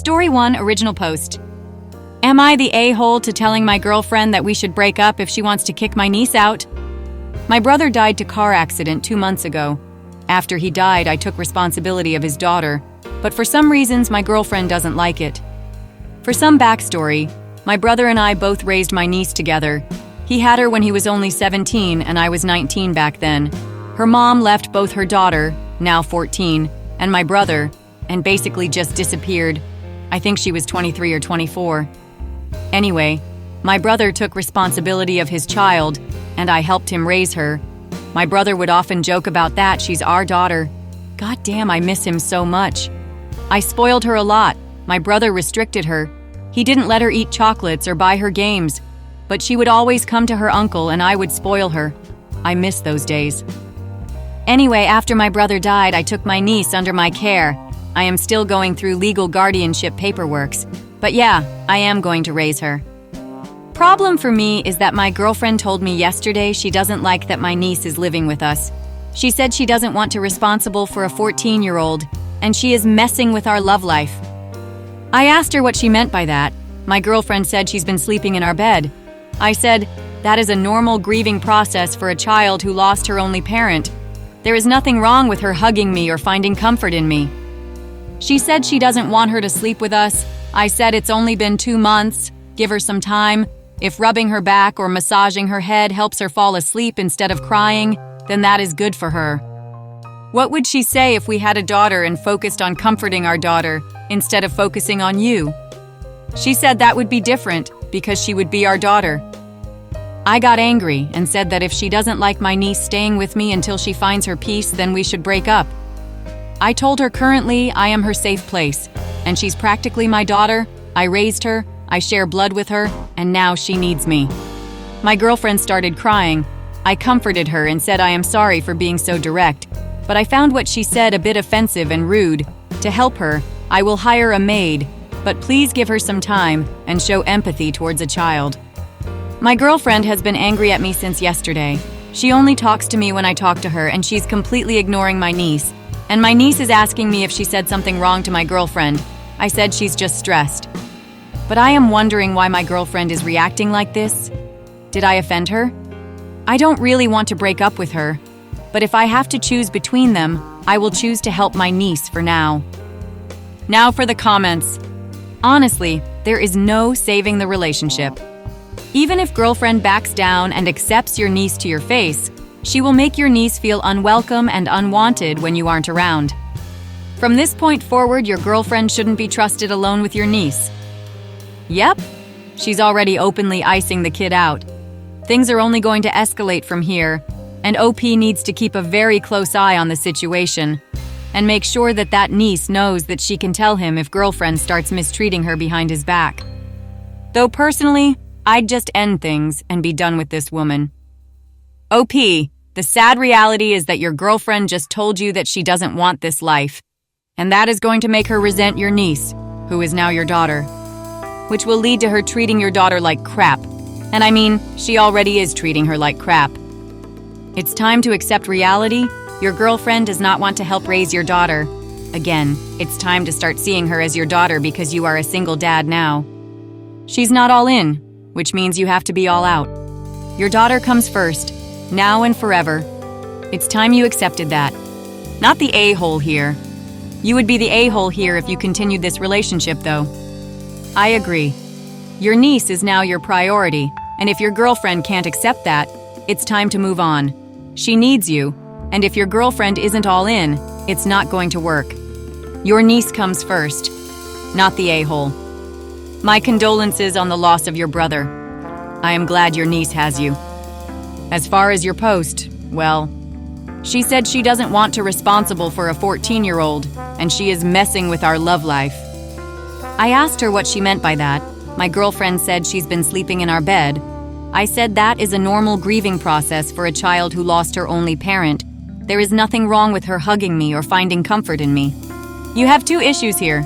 Story 1 original post. Am I the a-hole to telling my girlfriend that we should break up if she wants to kick my niece out? My brother died to car accident 2 months ago. After he died, I took responsibility of his daughter, but for some reasons my girlfriend doesn't like it. For some backstory, my brother and I both raised my niece together. He had her when he was only 17 and I was 19 back then. Her mom left both her daughter, now 14, and my brother, and basically just disappeared. I think she was 23 or 24. Anyway, my brother took responsibility of his child, and I helped him raise her. My brother would often joke about that, she's our daughter. God damn, I miss him so much. I spoiled her a lot. My brother restricted her. He didn't let her eat chocolates or buy her games, but she would always come to her uncle and I would spoil her. I miss those days. Anyway, after my brother died, I took my niece under my care. I am still going through legal guardianship paperworks, but yeah, I am going to raise her. Problem for me is that my girlfriend told me yesterday she doesn't like that my niece is living with us. She said she doesn't want to be responsible for a 14-year-old, and she is messing with our love life. I asked her what she meant by that. My girlfriend said she's been sleeping in our bed. I said, that is a normal grieving process for a child who lost her only parent. There is nothing wrong with her hugging me or finding comfort in me. She said she doesn't want her to sleep with us. I said it's only been 2 months. Give her some time. If rubbing her back or massaging her head helps her fall asleep instead of crying, then that is good for her. What would she say if we had a daughter and focused on comforting our daughter instead of focusing on you? She said that would be different because she would be our daughter. I got angry and said that if she doesn't like my niece staying with me until she finds her peace, then we should break up. I told her currently I am her safe place, and she's practically my daughter. I raised her, I share blood with her, and now she needs me. My girlfriend started crying. I comforted her and said I am sorry for being so direct, but I found what she said a bit offensive and rude. To help her, I will hire a maid, but please give her some time and show empathy towards a child. My girlfriend has been angry at me since yesterday. She only talks to me when I talk to her, and she's completely ignoring my niece. And my niece is asking me if she said something wrong to my girlfriend. I said she's just stressed. But I am wondering why my girlfriend is reacting like this. Did I offend her? I don't really want to break up with her, but if I have to choose between them, I will choose to help my niece for now. Now for the comments. Honestly, there is no saving the relationship. Even if girlfriend backs down and accepts your niece to your face, she will make your niece feel unwelcome and unwanted when you aren't around. From this point forward, your girlfriend shouldn't be trusted alone with your niece. Yep, she's already openly icing the kid out. Things are only going to escalate from here, and OP needs to keep a very close eye on the situation and make sure that that niece knows that she can tell him if girlfriend starts mistreating her behind his back. Though personally, I'd just end things and be done with this woman. OP, the sad reality is that your girlfriend just told you that she doesn't want this life, and that is going to make her resent your niece, who is now your daughter, which will lead to her treating your daughter like crap. And I mean, she already is treating her like crap. It's time to accept reality. Your girlfriend does not want to help raise your daughter. Again, it's time to start seeing her as your daughter because you are a single dad now. She's not all in, which means you have to be all out. Your daughter comes first, now and forever. It's time you accepted that. Not the a-hole here. You would be the a-hole here if you continued this relationship, though. I agree. Your niece is now your priority, and if your girlfriend can't accept that, it's time to move on. She needs you, and if your girlfriend isn't all in, it's not going to work. Your niece comes first, not the a-hole. My condolences on the loss of your brother. I am glad your niece has you. As far as your post, well, she said she doesn't want to be responsible for a 14-year-old, and she is messing with our love life. I asked her what she meant by that. My girlfriend said she's been sleeping in our bed. I said that is a normal grieving process for a child who lost her only parent. There is nothing wrong with her hugging me or finding comfort in me. You have 2 issues here.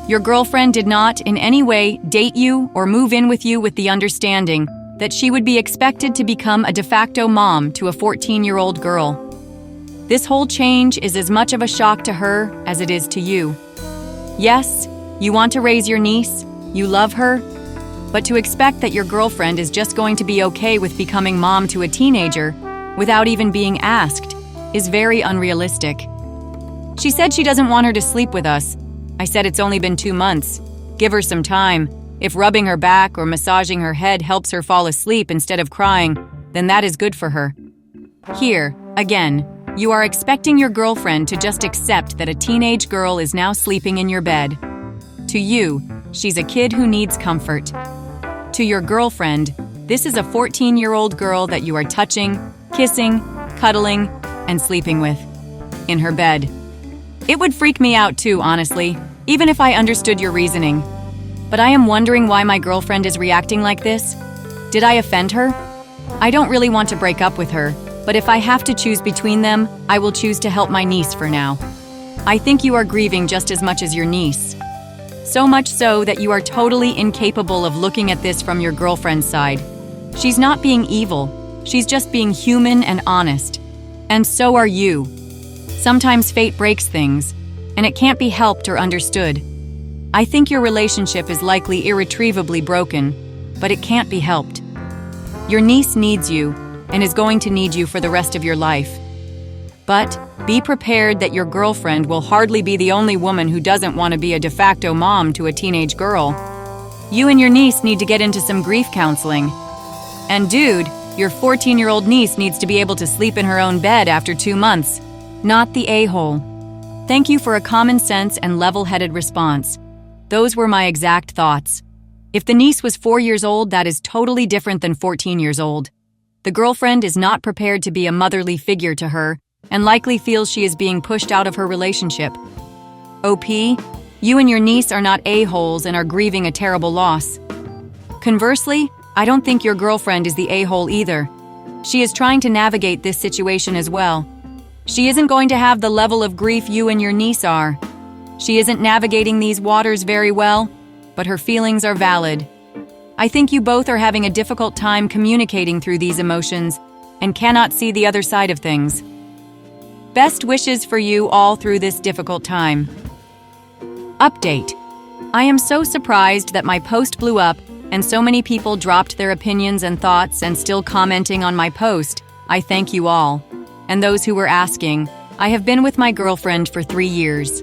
Your girlfriend did not in any way date you or move in with you with the understanding that she would be expected to become a de facto mom to a 14-year-old girl. This whole change is as much of a shock to her as it is to you. Yes, You want to raise your niece, you love her, but to expect that your girlfriend is just going to be okay with becoming mom to a teenager without even being asked is very unrealistic. She said she doesn't want her to sleep with us. I said it's only been 2 months. Give her some time. If rubbing her back or massaging her head helps her fall asleep instead of crying, then that is good for her. Here, again, you are expecting your girlfriend to just accept that a teenage girl is now sleeping in your bed. To you, she's a kid who needs comfort. To your girlfriend, this is a 14-year-old girl that you are touching, kissing, cuddling, and sleeping with in her bed. It would freak me out too, honestly, even if I understood your reasoning. But I am wondering why my girlfriend is reacting like this. Did I offend her? I don't really want to break up with her, but if I have to choose between them, I will choose to help my niece for now. I think you are grieving just as much as your niece. So much so that you are totally incapable of looking at this from your girlfriend's side. She's not being evil, she's just being human and honest. And so are you. Sometimes fate breaks things, and it can't be helped or understood. I think your relationship is likely irretrievably broken, but it can't be helped. Your niece needs you, and is going to need you for the rest of your life. But be prepared that your girlfriend will hardly be the only woman who doesn't want to be a de facto mom to a teenage girl. You and your niece need to get into some grief counseling. And dude, your 14-year-old niece needs to be able to sleep in her own bed after 2 months, not the a-hole. Thank you for a common sense and level-headed response. Those were my exact thoughts. If the niece was 4 years old, that is totally different than 14 years old. The girlfriend is not prepared to be a motherly figure to her and likely feels she is being pushed out of her relationship. OP, you and your niece are not a-holes and are grieving a terrible loss. Conversely, I don't think your girlfriend is the a-hole either. She is trying to navigate this situation as well. She isn't going to have the level of grief you and your niece are. She isn't navigating these waters very well, but her feelings are valid. I think you both are having a difficult time communicating through these emotions and cannot see the other side of things. Best wishes for you all through this difficult time. Update. I am so surprised that my post blew up and so many people dropped their opinions and thoughts and still commenting on my post. I thank you all. And those who were asking, I have been with my girlfriend for 3 years.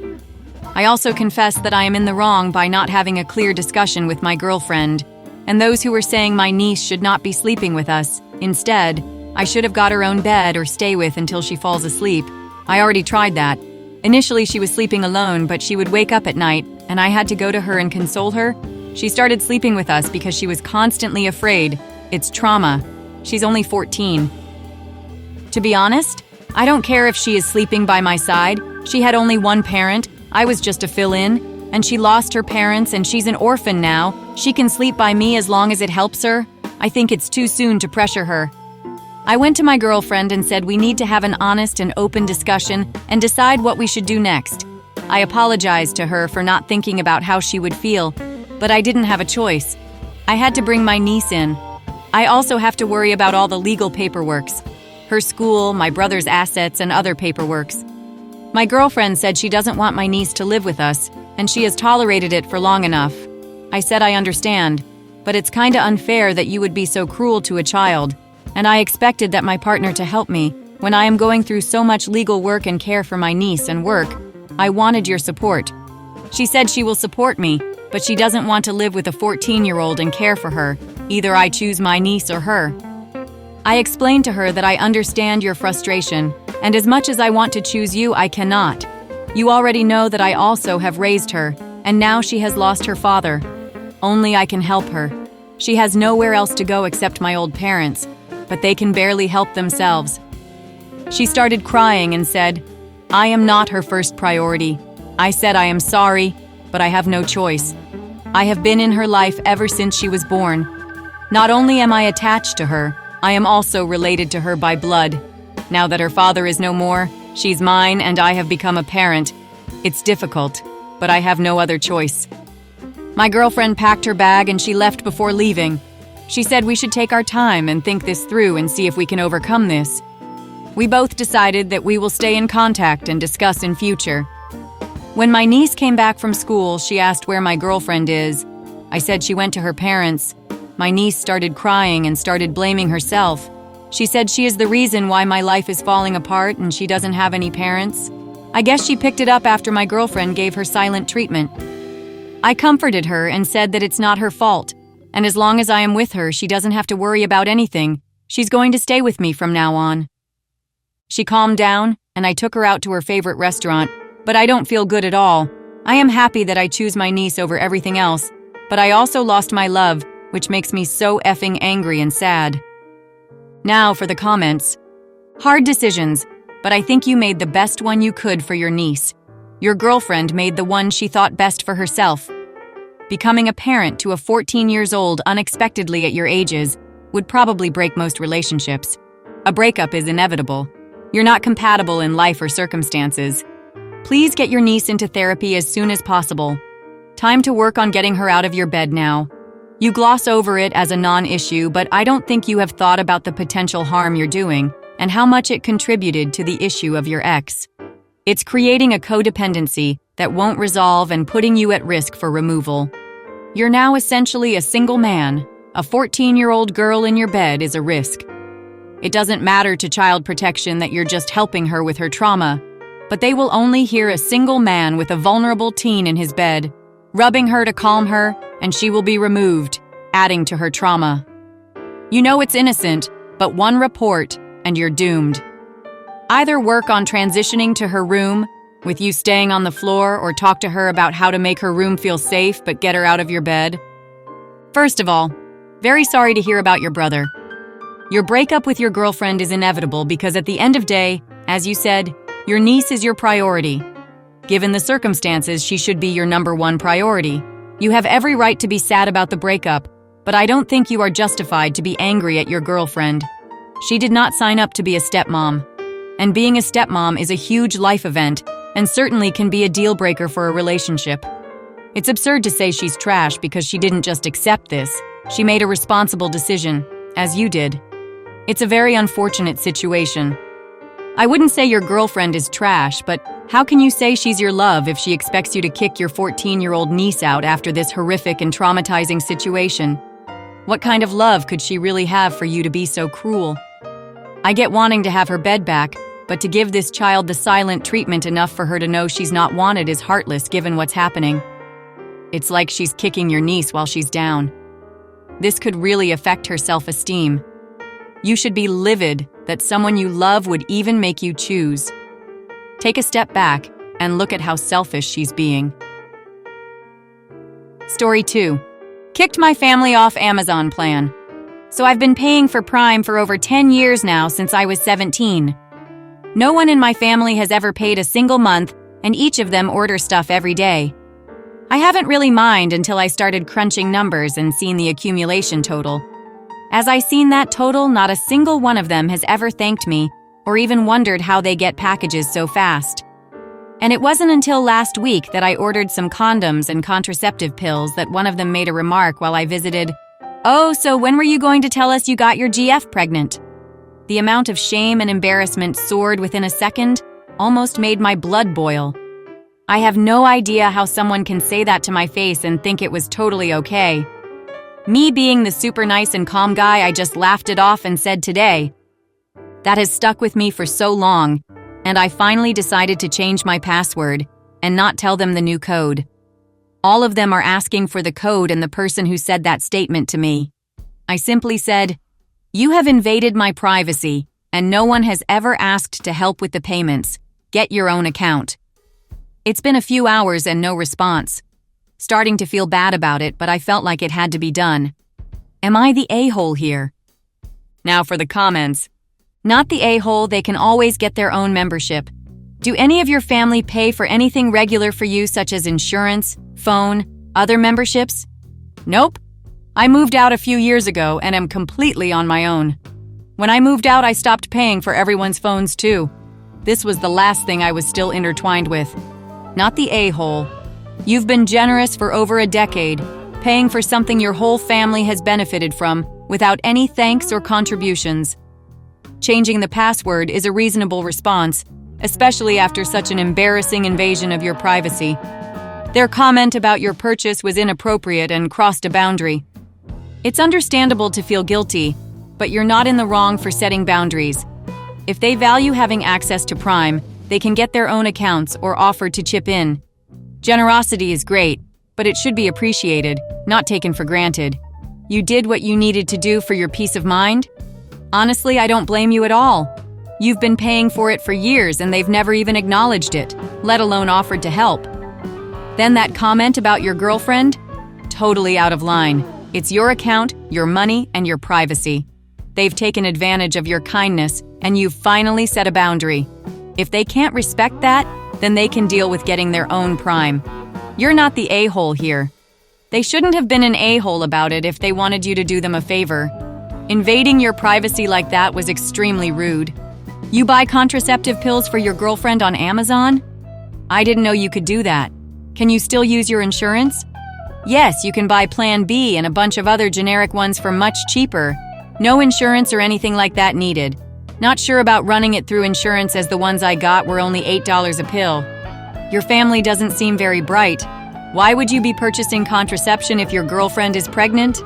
I also confess that I am in the wrong by not having a clear discussion with my girlfriend. And those who were saying my niece should not be sleeping with us. Instead, I should have got her own bed or stay with until she falls asleep. I already tried that. Initially, she was sleeping alone, but she would wake up at night, and I had to go to her and console her. She started sleeping with us because she was constantly afraid. It's trauma. She's only 14. To be honest, I don't care if she is sleeping by my side. She had only one parent. I was just a fill-in. And she lost her parents and she's an orphan now. She can sleep by me as long as it helps her. I think it's too soon to pressure her. I went to my girlfriend and said we need to have an honest and open discussion and decide what we should do next. I apologized to her for not thinking about how she would feel, but I didn't have a choice. I had to bring my niece in. I also have to worry about all the legal paperworks. Her school, my brother's assets, and other paperworks. My girlfriend said she doesn't want my niece to live with us, and she has tolerated it for long enough. I said I understand, but it's kinda unfair that you would be so cruel to a child, and I expected that my partner to help me when I am going through so much legal work and care for my niece and work. I wanted your support. She said she will support me, but she doesn't want to live with a 14-year-old and care for her. Either I choose my niece or her. I explained to her that I understand your frustration, and as much as I want to choose you, I cannot. You already know that I also have raised her, and now she has lost her father. Only I can help her. She has nowhere else to go except my old parents, but they can barely help themselves. She started crying and said, I am not her first priority. I said I am sorry, but I have no choice. I have been in her life ever since she was born. Not only am I attached to her, I am also related to her by blood. Now that her father is no more, she's mine and I have become a parent. It's difficult, but I have no other choice. My girlfriend packed her bag and she left before leaving. She said we should take our time and think this through and see if we can overcome this. We both decided that we will stay in contact and discuss in future. When my niece came back from school, she asked where my girlfriend is. I said she went to her parents. My niece started crying and started blaming herself. She said she is the reason why my life is falling apart and she doesn't have any parents. I guess she picked it up after my girlfriend gave her silent treatment. I comforted her and said that it's not her fault, and as long as I am with her, she doesn't have to worry about anything. She's going to stay with me from now on. She calmed down, and I took her out to her favorite restaurant, but I don't feel good at all. I am happy that I choose my niece over everything else, but I also lost my love, which makes me so effing angry and sad. Now for the comments. Hard decisions, but I think you made the best one you could for your niece. Your girlfriend made the one she thought best for herself. Becoming a parent to a 14 years old unexpectedly at your ages would probably break most relationships. A breakup is inevitable. You're not compatible in life or circumstances. Please get your niece into therapy as soon as possible. Time to work on getting her out of your bed now. You gloss over it as a non-issue, but I don't think you have thought about the potential harm you're doing and how much it contributed to the issue of your ex. It's creating a codependency that won't resolve and putting you at risk for removal. You're now essentially a single man. A 14-year-old girl in your bed is a risk. It doesn't matter to child protection that you're just helping her with her trauma, but they will only hear a single man with a vulnerable teen in his bed, rubbing her to calm her, and she will be removed, adding to her trauma. You know it's innocent, but one report, and you're doomed. Either work on transitioning to her room, with you staying on the floor, or talk to her about how to make her room feel safe but get her out of your bed. First of all, very sorry to hear about your brother. Your breakup with your girlfriend is inevitable because at the end of day, as you said, your niece is your priority. Given the circumstances, she should be your number one priority. You have every right to be sad about the breakup, but I don't think you are justified to be angry at your girlfriend. She did not sign up to be a stepmom. And being a stepmom is a huge life event and certainly can be a deal breaker for a relationship. It's absurd to say she's trash because she didn't just accept this. She made a responsible decision, as you did. It's a very unfortunate situation. I wouldn't say your girlfriend is trash, but how can you say she's your love if she expects you to kick your 14-year-old niece out after this horrific and traumatizing situation? What kind of love could she really have for you to be so cruel? I get wanting to have her bed back, but to give this child the silent treatment enough for her to know she's not wanted is heartless given what's happening. It's like she's kicking your niece while she's down. This could really affect her self-esteem. You should be livid that someone you love would even make you choose. Take a step back and look at how selfish she's being. Story 2. Kicked my family off Amazon plan. So I've been paying for Prime for over 10 years now since I was 17. No one in my family has ever paid a single month, and each of them order stuff every day. I haven't really minded until I started crunching numbers and seen the accumulation total. As I seen that total, not a single one of them has ever thanked me or even wondered how they get packages so fast. And it wasn't until last week that I ordered some condoms and contraceptive pills that one of them made a remark while I visited, "Oh, so when were you going to tell us you got your GF pregnant?" The amount of shame and embarrassment soared within a second, almost made my blood boil. I have no idea how someone can say that to my face and think it was totally okay. Me being the super nice and calm guy, I just laughed it off and said today. That has stuck with me for so long, and I finally decided to change my password and not tell them the new code. All of them are asking for the code and the person who said that statement to me. I simply said, "You have invaded my privacy, and no one has ever asked to help with the payments. Get your own account." It's been a few hours and no response. Starting to feel bad about it, but I felt like it had to be done. Am I the a-hole here? Now for the comments. Not the a-hole, they can always get their own membership. Do any of your family pay for anything regular for you, such as insurance, phone, other memberships? Nope. I moved out a few years ago and am completely on my own. When I moved out, I stopped paying for everyone's phones too. This was the last thing I was still intertwined with. Not the a-hole. You've been generous for over a decade, paying for something your whole family has benefited from without any thanks or contributions. Changing the password is a reasonable response, especially after such an embarrassing invasion of your privacy. Their comment about your purchase was inappropriate and crossed a boundary. It's understandable to feel guilty, but you're not in the wrong for setting boundaries. If they value having access to Prime, they can get their own accounts or offer to chip in. Generosity is great, but it should be appreciated, not taken for granted. You did what you needed to do for your peace of mind? Honestly, I don't blame you at all. You've been paying for it for years and they've never even acknowledged it, let alone offered to help. Then that comment about your girlfriend? Totally out of line. It's your account, your money, and your privacy. They've taken advantage of your kindness, and you've finally set a boundary. If they can't respect that, then they can deal with getting their own Prime. You're not the a-hole here. They shouldn't have been an a-hole about it if they wanted you to do them a favor. Invading your privacy like that was extremely rude. You buy contraceptive pills for your girlfriend on Amazon? I didn't know you could do that. Can you still use your insurance? Yes, you can buy Plan B and a bunch of other generic ones for much cheaper. No insurance or anything like that needed. Not sure about running it through insurance as the ones I got were only $8 a pill. Your family doesn't seem very bright. Why would you be purchasing contraception if your girlfriend is pregnant?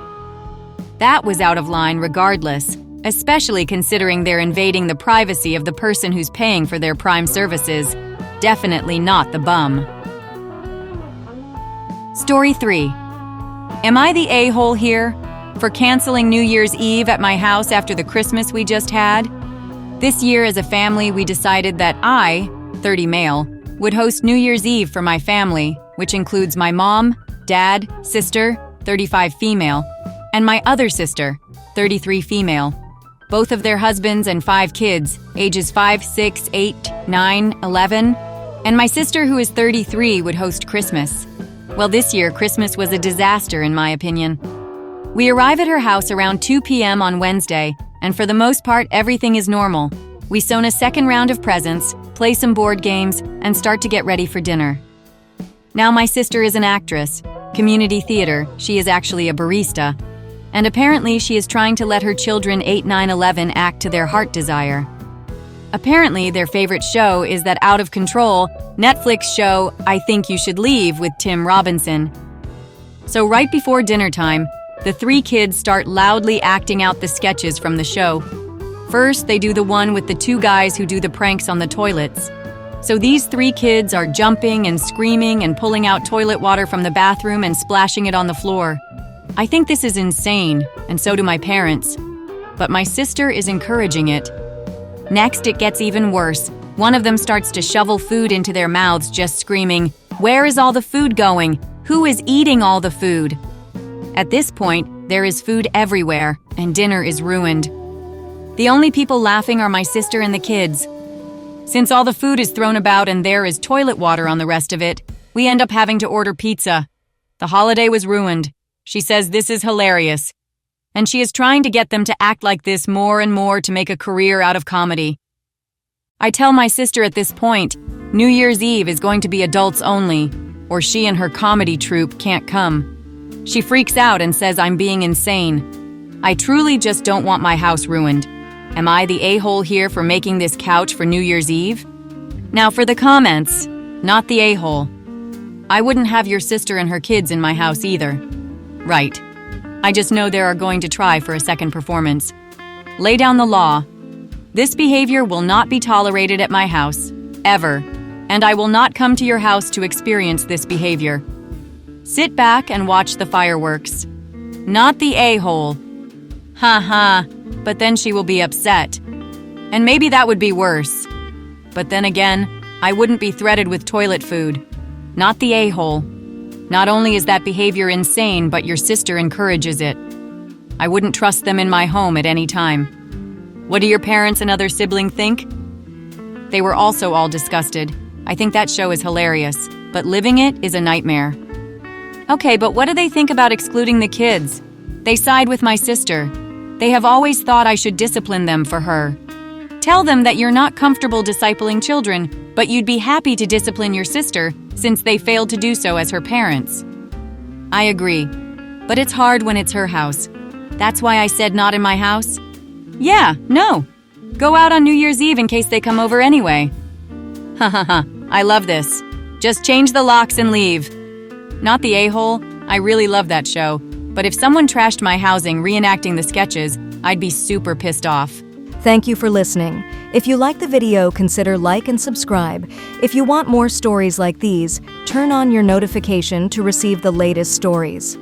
That was out of line regardless, especially considering they're invading the privacy of the person who's paying for their Prime services. Definitely not the bum. Story 3. Am I the a-hole here for canceling New Year's Eve at my house after the Christmas we just had? This year as a family we decided that I, 30 male, would host New Year's Eve for my family, which includes my mom, dad, sister, 35 female, and my other sister, 33 female. Both of their husbands and 5 kids, ages 5, 6, 8, 9, 11, and my sister who is 33 would host Christmas. Well, this year, Christmas was a disaster in my opinion. We arrive at her house around 2 p.m. on Wednesday, and for the most part, everything is normal. We sewn a second round of presents, play some board games, and start to get ready for dinner. Now, my sister is an actress, community theater, she is actually a barista, and apparently she is trying to let her children 8, 9, 11 act to their heart desire. Apparently, their favorite show is that out-of-control Netflix show I Think You Should Leave with Tim Robinson. So right before dinner time, the 3 kids start loudly acting out the sketches from the show. First, they do the one with the 2 guys who do the pranks on the toilets. So these 3 kids are jumping and screaming and pulling out toilet water from the bathroom and splashing it on the floor. I think this is insane, and so do my parents. But my sister is encouraging it. Next, it gets even worse. One of them starts to shovel food into their mouths, just screaming, "Where is all the food going? Who is eating all the food?" At this point, there is food everywhere, and dinner is ruined. The only people laughing are my sister and the kids. Since all the food is thrown about and there is toilet water on the rest of it, we end up having to order pizza. The holiday was ruined. She says this is hilarious. And she is trying to get them to act like this more and more to make a career out of comedy. I tell my sister at this point, New Year's Eve is going to be adults only, or she and her comedy troupe can't come. She freaks out and says I'm being insane. I truly just don't want my house ruined. Am I the a-hole here for making this couch for New Year's Eve? Now for the comments, not the a-hole. I wouldn't have your sister and her kids in my house either. Right. I just know they are going to try for a second performance. Lay down the law. This behavior will not be tolerated at my house, ever, and I will not come to your house to experience this behavior. Sit back and watch the fireworks. Not the a-hole. Ha ha, but then she will be upset. And maybe that would be worse. But then again, I wouldn't be threatened with toilet food. Not the a-hole. Not only is that behavior insane, but your sister encourages it. I wouldn't trust them in my home at any time. What do your parents and other siblings think? They were also all disgusted. I think that show is hilarious, but living it is a nightmare. Okay, but what do they think about excluding the kids? They side with my sister. They have always thought I should discipline them for her. Tell them that you're not comfortable discipling children, but you'd be happy to discipline your sister since they failed to do so as her parents. I agree, but it's hard when it's her house. That's why I said not in my house. Yeah, no. Go out on New Year's Eve in case they come over anyway. Ha ha ha, I love this. Just change the locks and leave. Not the a-hole, I really love that show. But if someone trashed my housing reenacting the sketches, I'd be super pissed off. Thank you for listening. If you like the video, consider like and subscribe. If you want more stories like these, turn on your notification to receive the latest stories.